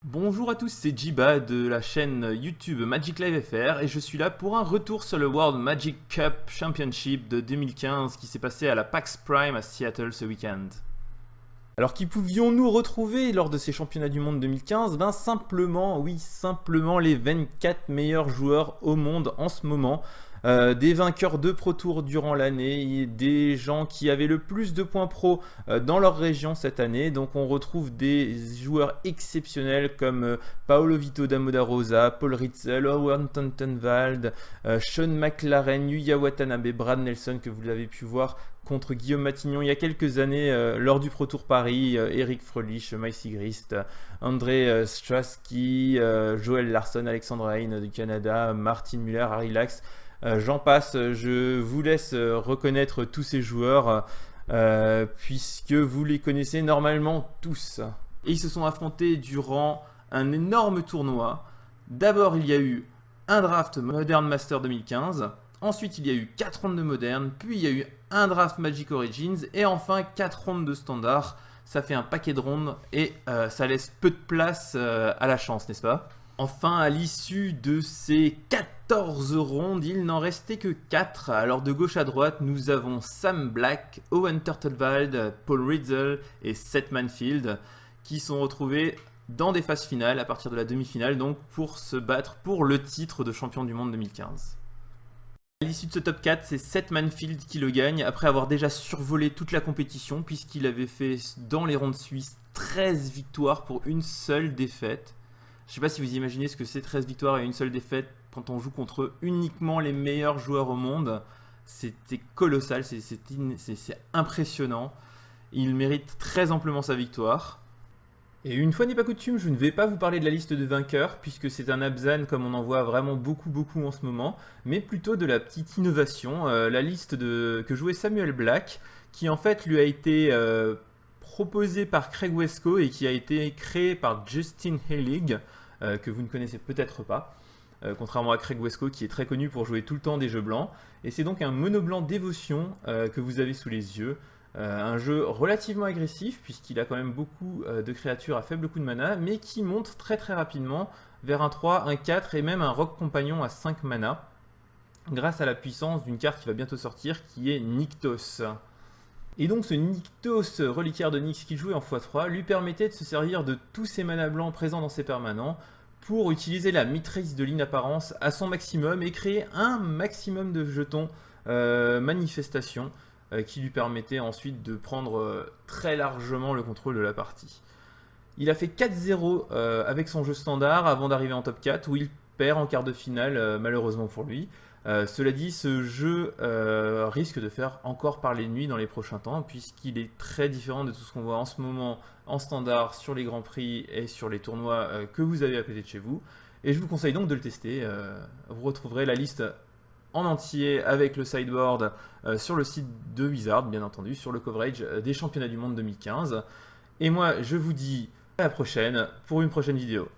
Bonjour à tous, c'est Jiba de la chaîne YouTube Magic Live FR et je suis là pour un retour sur le World Magic Cup Championship de 2015 qui s'est passé à la PAX Prime à Seattle ce week-end. Alors qui pouvions-nous retrouver lors de ces championnats du monde 2015? Ben simplement, oui, simplement les 24 meilleurs joueurs au monde en ce moment. Des vainqueurs de Pro Tour durant l'année, des gens qui avaient le plus de points pro dans leur région cette année. Donc on retrouve des joueurs exceptionnels comme Paolo Vito da Rosa, Paul Ritzel, Owen Tontenwald, Sean McLaren, Yuya Watanabe, Brad Nelson que vous avez pu voir contre Guillaume Matignon il y a quelques années lors du Pro Tour Paris, Eric Fröhlich, Mike Sigrist, André Straski, Joel Larson, Alexandre Hein du Canada, Martin Muller, Harry Lax. J'en passe, je vous laisse reconnaître tous ces joueurs puisque vous les connaissez normalement tous. Et ils se sont affrontés durant un énorme tournoi. D'abord il y a eu un draft Modern Master 2015, ensuite il y a eu 4 rondes de Modern, puis il y a eu un draft Magic Origins et enfin 4 rondes de Standard. Ça fait un paquet de rondes et ça laisse peu de place à la chance, n'est-ce pas? Enfin, à l'issue de ces 14 rondes, il n'en restait que 4. Alors de gauche à droite, nous avons Sam Black, Owen Turtelwald, Paul Ritzel et Seth Manfield qui sont retrouvés dans des phases finales à partir de la demi-finale, donc pour se battre pour le titre de champion du monde 2015. À l'issue de ce top 4, c'est Seth Manfield qui le gagne après avoir déjà survolé toute la compétition puisqu'il avait fait dans les rondes suisses 13 victoires pour une seule défaite. Je ne sais pas si vous imaginez ce que c'est 13 victoires et une seule défaite quand on joue contre uniquement les meilleurs joueurs au monde. C'était colossal, c'est impressionnant. Il mérite très amplement sa victoire. Et une fois n'est pas coutume, je ne vais pas vous parler de la liste de vainqueurs, puisque c'est un Abzan comme on en voit vraiment beaucoup en ce moment, mais plutôt de la petite innovation, la liste que jouait Samuel Black, qui en fait lui a été proposé par Craig Wescoe et qui a été créé par Justin Heilig, que vous ne connaissez peut-être pas, contrairement à Craig Wescoe qui est très connu pour jouer tout le temps des jeux blancs. Et c'est donc un mono blanc dévotion que vous avez sous les yeux. Un jeu relativement agressif puisqu'il a quand même beaucoup de créatures à faible coût de mana, mais qui monte très rapidement vers un 3, un 4 et même un rock compagnon à 5 mana, grâce à la puissance d'une carte qui va bientôt sortir qui est Nykthos. Et donc ce Nykthos reliquaire de Nyx qu'il jouait en x3 lui permettait de se servir de tous ces manas blancs présents dans ses permanents pour utiliser la maîtrise de l'inapparence à son maximum et créer un maximum de jetons manifestation qui lui permettait ensuite de prendre très largement le contrôle de la partie. Il a fait 4-0 avec son jeu standard avant d'arriver en top 4 où il perd en quart de finale malheureusement pour lui. Cela dit, ce jeu risque de faire encore parler de nuit dans les prochains temps puisqu'il est très différent de tout ce qu'on voit en ce moment en standard sur les grands prix et sur les tournois que vous avez à côté de chez vous. Et je vous conseille donc de le tester. Vous retrouverez la liste en entier avec le sideboard sur le site de Wizard, bien entendu, sur le coverage des championnats du monde 2015. Et moi, je vous dis à la prochaine pour une prochaine vidéo.